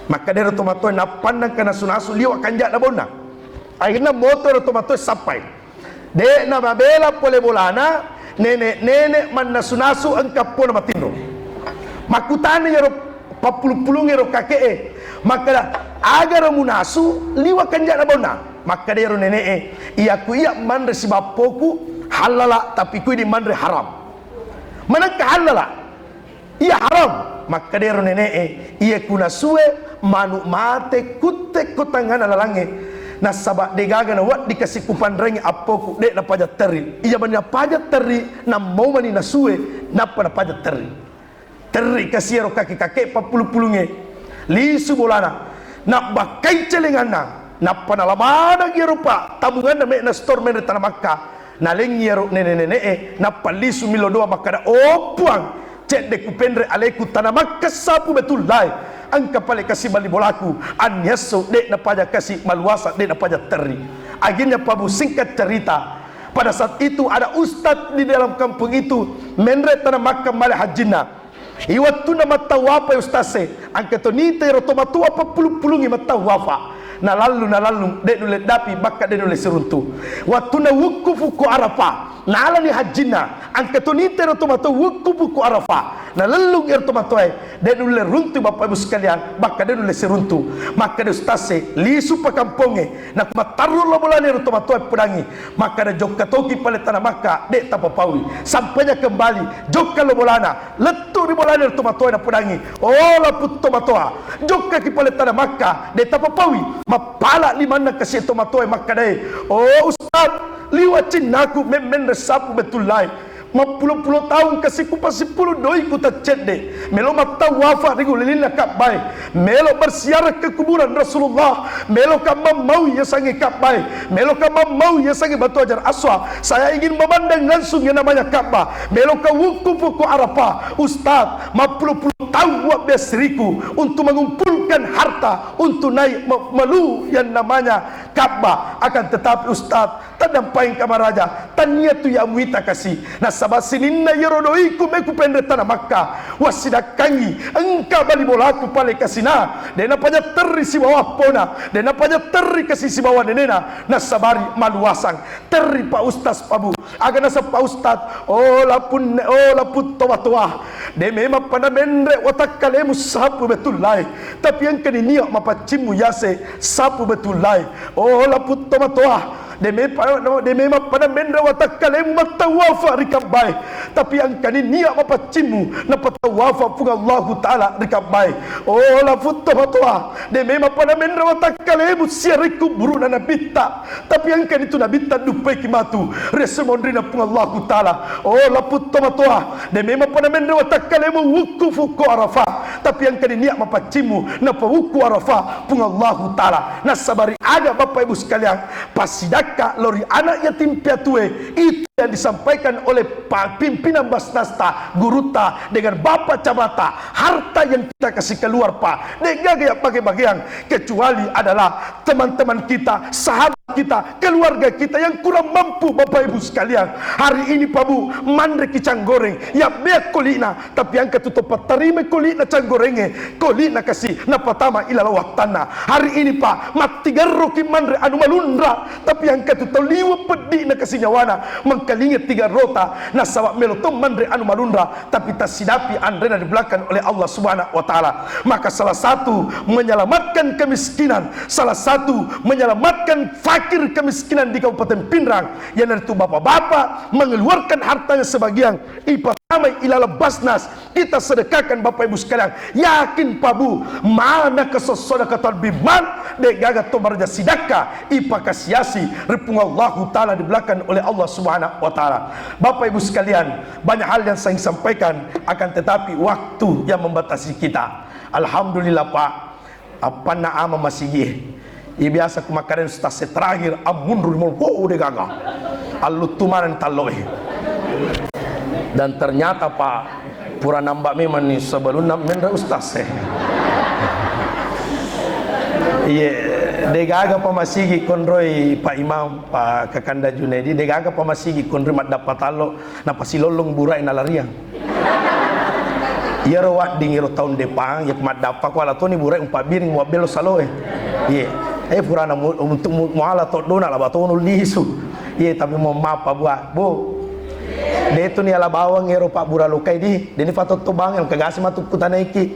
maka dari tomato na pandang kana sunah liwa kanjak na bona akhirnya motor tomato sampai de na babela pole bolana nenek man na sunasu angka pona matindo makutane yaro 40 ngero kakek maka agar munasu liwa kanjak na bona maka dari nenek iya ku iya mandre si bapoku halala tapi ku di mandre haram manakah halala iya haram maka dia nenek iya kuna suwe manu mate kutte kotangan alalange nasaba degaga na wat dikasih kupan rengi apoku dek na pajat teri iya banya pajat teri na mau mani na suwe napa na pajat teri kasih ro kaki-kaki 40 nge lisu bolana nak bakai celengana napa na lamada girupa tabungan na me na store men tanah Makkah na lengyero nenek na palisu milo doa makada opuang cek deku pendre aleku tanamak kesapu betul lai angka pale kasih bali bolaku anyeso dek na paja kasih maluasa dek na paja teri. Akhirnya pabu singkat cerita, pada saat itu ada ustaz di dalam kampung itu menre tanamak kembali hajina. Iwatu nama tawapa ustase angka to ni tero tomatu apa pulungi matawafa. Na lalu dek nule dapi baka dek nule seruntu waktu na wukufu ku arafa na ala ni hajina angka to ni tero tomatu wukufu ku arafa na lalu tomatu dek nule runtu bapak ibu sekalian baka dek nule seruntu maka de ustase lisu pa kamponge na kumataru lo bolane tomatu pedangi maka de jokka toki pale tanah maka dek tapapawi sampainya kembali jokka lo bolana letu di bolane tomatu na pedangi oh la put tomatoa jokka ki pale tanah maka dek tapapawi mapala li mana kasih tomatoy makadai. Oh ustaz liwat cinaku men resapu betul lai mapuluh-puluh tahun kasih ku pasi puluh doi ku tak cede melo mata wafa rigu lilina kabai melo bersiarah ke kuburan Rasulullah melo kama mau ya sangi kabai melo kama mau ya sangi batu ajar aswa saya ingin memandang langsung yang namanya Ka'bah melo ka wukufu ku Arafah ustaz mapuluh-puluh tahun buat besriku untuk mengumpulkan harta untuk naik melu yang namanya Ka'bah akan tetapi ustaz tadampai kamaraja tanya tu ya muita kasih na sabasinina yerodoiku meku pendre tanah Makkah wasidakangi engka bali bolaku pale kasina dena panya teri si bawah pona dena panya teri kasih si bawah nenena na sabari maluasang teri pak ustaz pabu aga nasa pak ustaz oh lapun toa de memang pada mendre watakalemu sapu betul lai tapi yang kini niak mapacimu yase sapu betul lai oh lapun toa de memang pada mendra watakalemu matawafa rikabai tapi yang kani niat mapacimu na patawafa pun Allah taala rikabai oh la futoa de memang pada mendra watakalemu siariku buruna nabita tapi yang kani tu nabita dupai kimatu resmondrina pun Allah taala oh la futoa de memang pada mendra watakalemu wukufu ku Arafah tapi yang kani niat mapacimu na wuku Arafah pun Allah taala na sabari ada bapak ibu sekalian pasidak lori anak yatim piatue itu yang disampaikan oleh pimpinan Basnasta Guruta dengan Bapak Cabata harta yang kita kasih keluar pak negaga bagian kecuali adalah teman-teman kita sahabat kita keluarga kita yang kurang mampu bapak ibu sekalian hari ini pabu mandre kicang goreng ya beak kolina tapi yang ketutup terima kolina cang gorenge kolina kasih na pertama ilala waktana hari ini pak mati garroki mandre anu malundra tapi yang ketutup liwa pedi na kasih nyawana mengkalingi tiga rota na sawak melotom mandre anu malundra tapi tasidapi andrena di belakang oleh Allah Subhanahu wa taala maka salah satu menyelamatkan kemiskinan salah satu menyelamatkan fakir kemiskinan di Kabupaten Pinrang yang itu bapak-bapak mengeluarkan hartanya sebagian ipatamai ilala Basnas kita sedekahkan bapak ibu sekalian yakin pabu mana kesosodakatan biman de gaga tomarja sidaka ipakasiasi repung Allah taala di belakang oleh Allah Subhanahu wa taala. Bapak ibu sekalian, banyak hal yang saya sampaikan akan tetapi waktu yang membatasi kita. Alhamdulillah pak, apa nama masih ya biasa kemakaran stase terakhir amundur mau de gaga alutumaran taloi dan ternyata pak pura nambak memang nih sebelum menra ustaz iya degaga pamasigi konroi Pak Imam Pak Kakanda Junaidi degaga pamasigi konroi mat dapat talo na pasilolong burai na lariang iya rawat dingiro tahun depan yak mat dapat wala to ni burai umpa biring mo belo saloe iya purana untuk muala to dona la batono lisu iya tapi mau mapa buat bu de itu ni ala bawang ngero Pak Buralukai di deni fatot to bang yang kagasi matu kutanaiki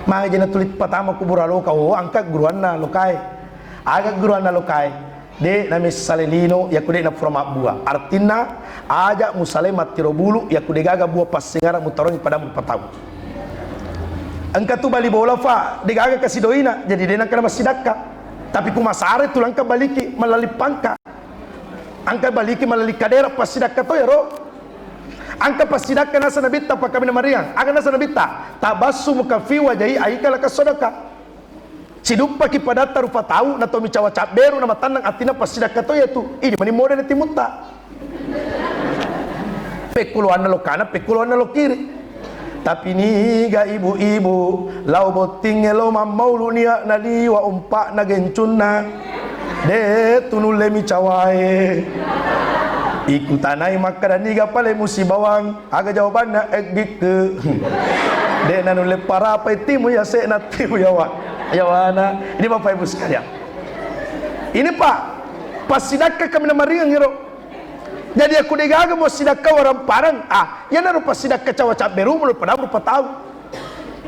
mah jena tulit pertama kuburaluka oh angkat guruanna lokai agak guruanna lokai de nami salelino ya kude na forma bua artina aja musalemat tirobulu ya kude gaga bua pasingara mutaroni pada patau angkat tu bali bola fa de gaga kasih doina jadi dena kana masidaka tapi kumasare tulang ka baliki melalui pangka angka baliki melalui kadera pasidaka to ya ro angka pasidaka nasa nabita pa kami na mariang aga nasa nabita tabasu mukafi wajahi aikala kasodaka siduppa ki padata rupa tahu na tomi cawa caberu na matanang atina pasidaka to yaitu ini mani mode na timuta pekuluan na lokana pekuluan na lokiri Tapi ni ga ibu-ibu lau boting elo mamaulu nia nadi wa umpak na gencunna de tunule mi cawai ikutanai makadani ga pale musibawang aga jawabanna egik ke de nanule para timu ya se na timu yawana. Ini Bapak Ibu sekalian, ini Pak pas sidakka kami namaringan ngiro. Jadi aku degaga mau sidakka orang parang ya naru pas sidakka cawa caberu mulut pada berupa tahu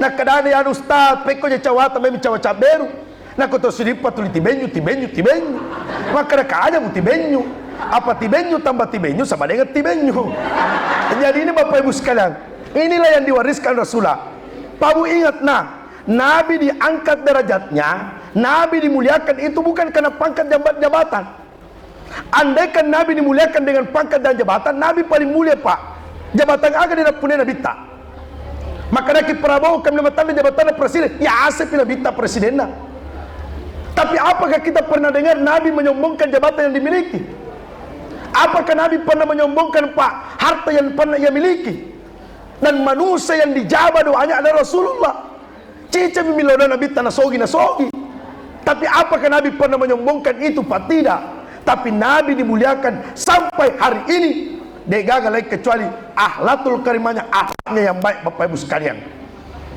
nak kadane ya ustaz peko je cawa também cawa caberu nak koto sidipa tuli tibenyu maka ka aja mu tibenyu apa tibenyu tambah tibenyu sama dengan tibenyu. Jadi ini Bapak Ibu sekalian, inilah yang diwariskan Rasulullah. Pabu ingat Nabi diangkat derajatnya, Nabi dimuliakan itu bukan karena pangkat jabatan. Andaikan Nabi dimuliakan dengan pangkat dan jabatan, Nabi paling mulia Pak. Jabatan aga dia punya Nabi tak. Maka nak Prabowo kami jabatan presiden, ya asep Nabi tak presiden. Tapi apakah kita pernah dengar Nabi menyombongkan jabatan yang dimiliki? Apakah Nabi pernah menyombongkan Pak harta yang pernah ia miliki? Dan manusia yang dijabah doanya adalah Rasulullah. Cica milona Nabi tanah sogi. Tapi apakah Nabi pernah menyombongkan itu Pak? Tidak. Tapi Nabi dimuliakan sampai hari ini. Dia gagal lagi kecuali ahlatul karimanya, ahlaknya yang baik Bapak Ibu sekalian.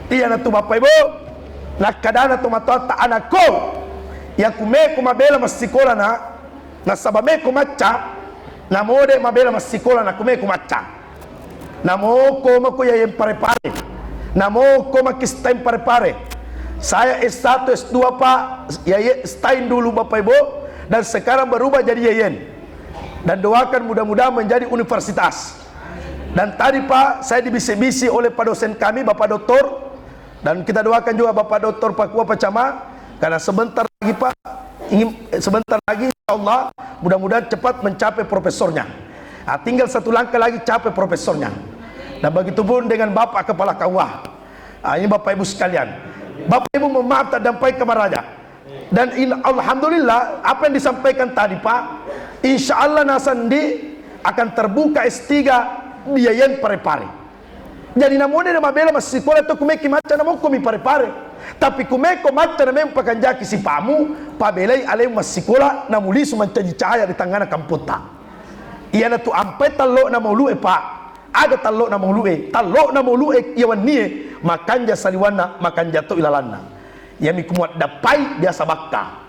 Iya tu Bapak Ibu. Nakadana tu matata anakku. Yang kume mabela masikola na sabame kumacha. Na mode mabela masikola na kume kumacha. Na mo koma ko yang pare-pare. Na mo koma kistain pare-pare. Saya S1, S2 Pak. Ya stain dulu Bapak Ibu. Dan sekarang berubah jadi yayan. Dan doakan mudah-mudahan menjadi universitas. Dan tadi Pak, saya dibisi-bisi oleh Pak dosen kami, Bapak Doktor. Dan kita doakan juga Bapak Doktor Pak Kua Pacama. Karena sebentar lagi Pak, sebentar lagi insya Allah mudah-mudahan cepat mencapai profesornya. Tinggal satu langkah lagi capai profesornya. Dan begitu pun dengan Bapak Kepala KUA. Ini Bapak Ibu sekalian. Bapak Ibu memaaf tak dampai Kamaraja. Dan alhamdulillah apa yang disampaikan tadi Pak, insya Allah Nasandi akan terbuka S3 biayan pare-pare. Jadi namanya nama bela masih sekolah tu kumeki macam nama kumi pare-pare. Tapi kumeko macam nama pakan jaki si pamu, pabelai alai masih sekolah namulisu mencaji cahaya di tangan kamputa. Ia na tu ampai talok nama ulu Pak. Ada talok nama ulu talok nama ulu iawan nie makanja saliwana makanja tu ilalana. Yang mikumuat dapai biasa bakka.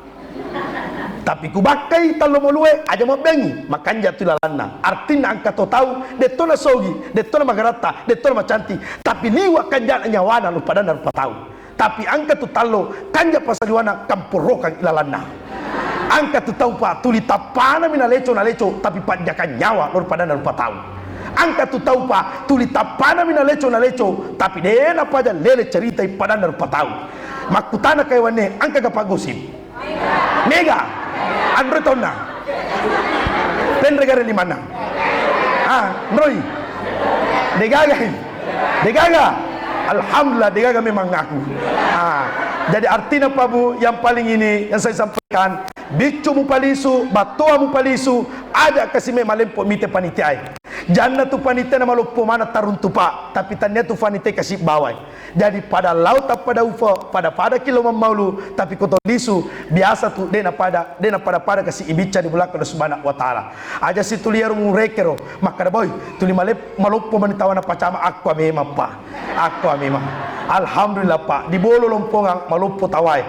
Tapi ku bakai talo molue aja mau bengi makan jatuh lalana. Artinya angka to tahu detona sogi, detona magarata, detona macanti. Tapi liwa kanjana nyawana lu pada rupa tahu. Tapi angka tu talo kanja pasaliwana kampurokan ilalana. Angka tu tahu Pak tuli tapana mina leco na leco tapi panjakan nyawa lu pada rupa tahu. Angka tu tahu Pak tuli tapana mina leco na leco tapi dena paja lele cerita pada rupa tahu. Makutana kay wane angka ka gosip. Mega. Android tona. Penregare di mana? Android. Degaga. Alhamdulillah degaga memang ngaku. Jadi artinya Pak Bu yang paling ini yang saya sampaikan, bicu mu palisu, batua mu palisu, ada kasih malempo mite panitia. Jangan tu panitia nama lupa mana taruntu Pak, tapi tanya tu panitia kasih bawai. Jadi pada laut pada UFO, pada kilo mamaulu, tapi kotor lisu biasa tu dena pada kasih ibica di belakang Allah Subhanahu wa taala. Aja si tuliar murekero, maka boy, tuli malupo manitawana pacama aku memang Pak. Aku memang. Alhamdulillah Pak, di bolo lompongan malupo tawai.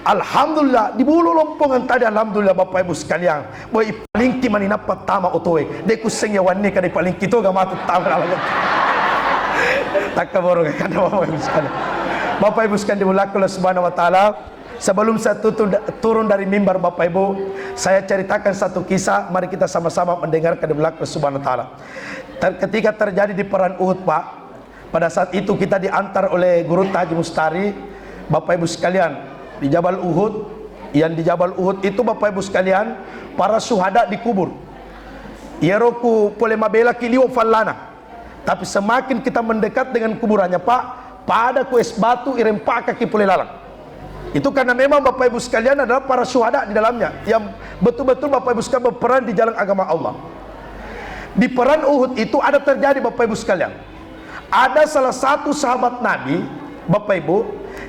Alhamdulillah di bolo lompongan tadi alhamdulillah Bapak Ibu sekalian. Boy palingki manina pertama otoe. Deku seng ya wanne kada palingki to ga matu tawa. Tak kaboro kan Bapak Ibu sekalian. Bapak Ibu sekalian dimulakan Allah Subhanahu wa taala. Sebelum saya turun dari mimbar Bapak Ibu, saya ceritakan satu kisah. Mari kita sama-sama mendengarkan di belakang Allah Subhanahu wa taala. Ketika terjadi di perang Uhud Pak, pada saat itu kita diantar oleh Guru Haji Mustari. Bapak Ibu sekalian, di Jabal Uhud, yang di Jabal Uhud itu Bapak Ibu sekalian, para syuhada dikubur. Yeroku pole mabela kiliwo fallana. Tapi semakin kita mendekat dengan kuburannya Pak, pada kues batu irempa kaki pole lalang. Itu karena memang Bapak Ibu sekalian adalah para syuhada di dalamnya yang betul-betul Bapak Ibu sekalian berperan di jalan agama Allah. Di perang Uhud itu ada terjadi Bapak Ibu sekalian, ada salah satu sahabat Nabi, Bapak Ibu,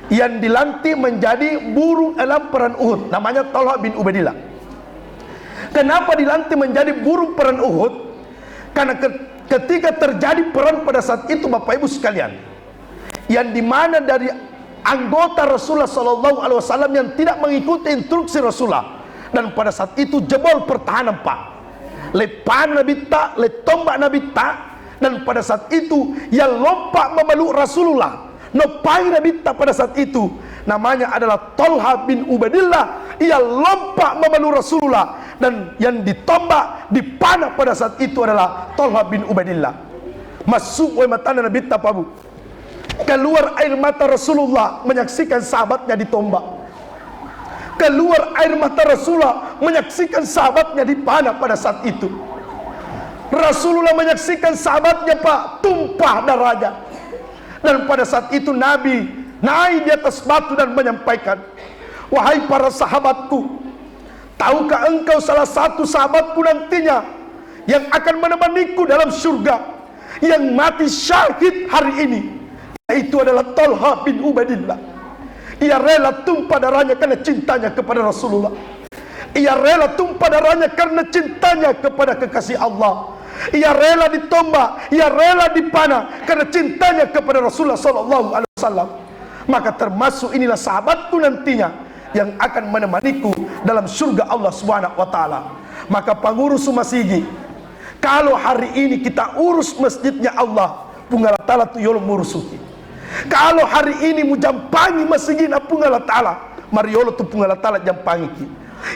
yang dilantik menjadi burung dalam perang Uhud, namanya Thalhah bin Ubaidillah. Kenapa dilantik menjadi burung perang Uhud? Karena ketika terjadi perang pada saat itu, Bapak Ibu sekalian, yang dimana dari anggota Rasulullah SAW yang tidak mengikuti instruksi Rasulullah, dan pada saat itu jebol pertahanan Pak, lepan Nabi tak, letombak Nabi tak, dan pada saat itu yang lompat memeluk Rasulullah, nopai Nabi tak pada saat itu, namanya adalah Thalhah bin Ubaidillah. Ia lompat memeluk Rasulullah, dan yang ditombak, dipanah pada saat itu adalah Thalhah bin Ubaidillah. Masuk oleh mata Nabi tak, Pak Bu. Keluar air mata Rasulullah menyaksikan sahabatnya ditombak. Keluar air mata Rasulullah menyaksikan sahabatnya dipanah pada saat itu. Rasulullah menyaksikan sahabatnya Pak tumpah darahnya. Dan pada saat itu Nabi naik di atas batu dan menyampaikan, wahai para sahabatku, tahukah engkau salah satu sahabatku nantinya yang akan menemaniku dalam surga, yang mati syahid hari ini, yaitu adalah Thalhah bin Ubaidillah. Ia rela tumpah darahnya karena cintanya kepada Rasulullah. Ia rela tumpah darahnya karena cintanya kepada kekasih Allah. Ia rela ditombak, ia rela dipanah karena cintanya kepada Rasulullah SAW. Maka termasuk inilah sahabatku nantinya yang akan menemaniku dalam surga Allah SWT. Maka pengurus Masigi, kalau hari ini kita urus masjidnya Allah, Punggala Ta'ala tu yolo murusuki. Kalau hari ini mu jampangi masjid Punggala Ta'ala, mariolo tu Punggala Ta'ala jampangi ki.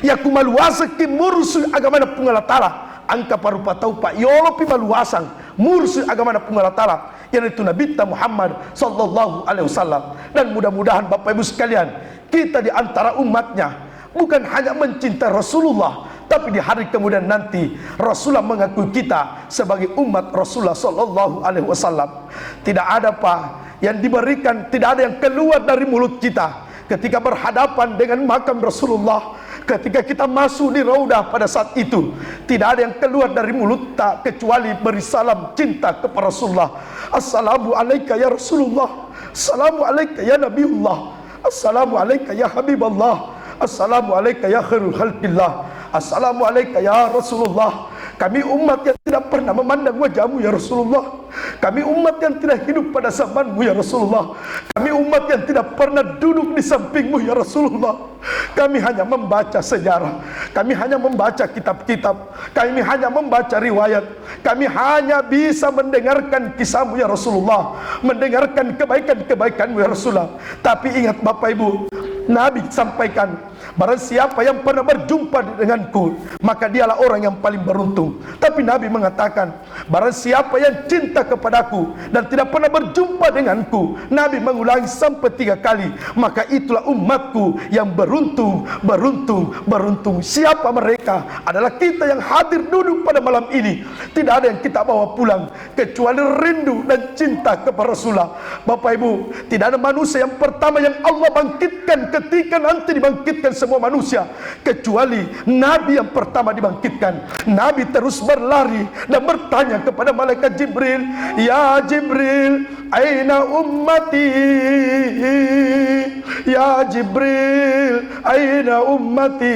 Ya ku maluasa ki murusu agama na Punggala Ta'ala, angka parupa tau Pak yolo pi maluasang murusu agama na Punggala Ta'ala, yang itu Nabi Muhammad sallallahu alaihi wasallam. Dan mudah-mudahan Bapak Ibu sekalian, kita di antara umatnya bukan hanya mencintai Rasulullah, tapi di hari kemudian nanti Rasulullah mengakui kita sebagai umat Rasulullah sallallahu alaihi wasallam. Tidak ada Pak yang diberikan, tidak ada yang keluar dari mulut kita ketika berhadapan dengan makam Rasulullah. Ketika kita masuk di raudah pada saat itu, tidak ada yang keluar dari mulut tak kecuali beri salam cinta kepada Rasulullah. Assalamu alayka ya Rasulullah, assalamu alayka ya Nabiullah, assalamu alayka ya Habiballah, assalamu alayka ya khairul khalqillah, assalamu alayka ya Rasulullah. Kami umat yang tidak pernah memandang wajahmu ya Rasulullah. Kami umat yang tidak hidup pada zamanmu ya Rasulullah. Kami umat yang tidak pernah duduk di sampingmu ya Rasulullah. Kami hanya membaca sejarah, kami hanya membaca kitab-kitab, kami hanya membaca riwayat, kami hanya bisa mendengarkan kisahmu ya Rasulullah, mendengarkan kebaikan-kebaikanmu ya Rasulullah. Tapi ingat Bapak Ibu, Nabi sampaikan, barang siapa yang pernah berjumpa denganku, maka dialah orang yang paling beruntung. Tapi Nabi mengatakan, barang siapa yang cinta kepadaku dan tidak pernah berjumpa denganku, Nabi mengulangi sampai 3 kali, maka itulah umatku yang beruntung, beruntung, beruntung. Siapa mereka? Adalah kita yang hadir duduk pada malam ini. Tidak ada yang kita bawa pulang kecuali rindu dan cinta kepada Rasulullah. Bapak Ibu, tidak ada manusia yang pertama yang Allah bangkitkan ketika nanti dibangkitkan semua manusia, kecuali Nabi yang pertama dibangkitkan. Nabi terus berlari dan bertanya kepada malaikat Jibril, ya Jibril, aina ummati? Ya Jibril, aina ummati?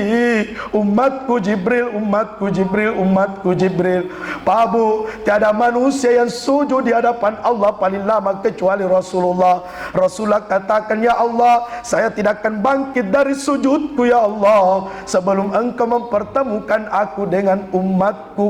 Umatku Jibril, umatku Jibril, umatku Jibril. Pak Bu, tiada manusia yang sujud di hadapan Allah paling lama kecuali Rasulullah. Rasulullah katakan, ya Allah, saya tidak akan bangkit dari sujudku ya Allah sebelum engkau mempertemukan aku dengan umatku.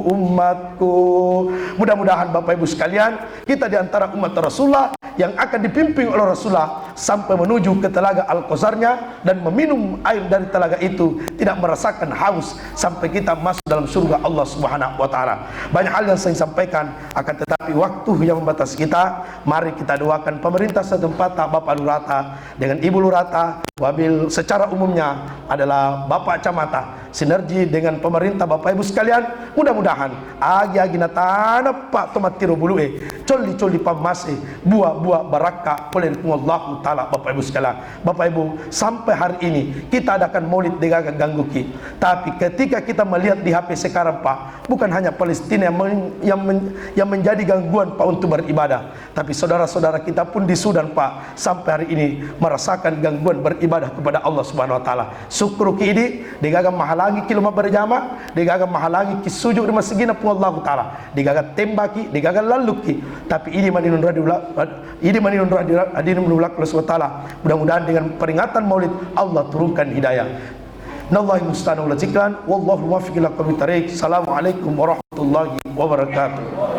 Mudah-mudahan Bapak Ibu sekalian, kita di antara umat Rasulullah yang akan dipimpin oleh Rasulullah sampai menuju ke telaga Al-Kausarnya dan meminum air dari telaga itu, tidak merasakan haus sampai kita masuk dalam surga Allah Subhanahu wa taala. Banyak hal yang saya sampaikan, akan tetapi waktu yang membatasi kita. Mari kita doakan pemerintah setempat, Bapak Lurata dengan Ibu Lurata, wabil secara umumnya adalah Bapak Camata sinergi dengan pemerintah Bapak Ibu sekalian, mudah-mudahan agi-agi natana Pak tomatiro bulue coli-coli pamase buah-buah barakah oleh Allah Ta'ala. Bapak Ibu sekalian, Bapak Ibu, sampai hari ini kita adakan maulid dengan ganggu ki, tapi ketika kita melihat di HP sekarang Pak, bukan hanya Palestina yang menjadi gangguan Pak untuk beribadah, tapi saudara-saudara kita pun di Sudan Pak sampai hari ini merasakan gangguan beribadah kepada Allah Subhanahu Wa Ta'ala. Syukur ki ini digaga mahalangi kiloma berjamaah, digaga mahalangi ki sujud di masjid pun Allah Ta'ala, digaga tembaki, digaga laluki, tapi ini maninun radullah, ini maninun radullah hadirin menulak Allah Subhanahu Wa Ta'ala. Mudah-mudahan dengan peringatan Maulid Allah turunkan hidayah. Nallahi musta'an wa la zikran wallahu muwaffiq ila aqwamit thariq. Assalamualaikum warahmatullahi wabarakatuh.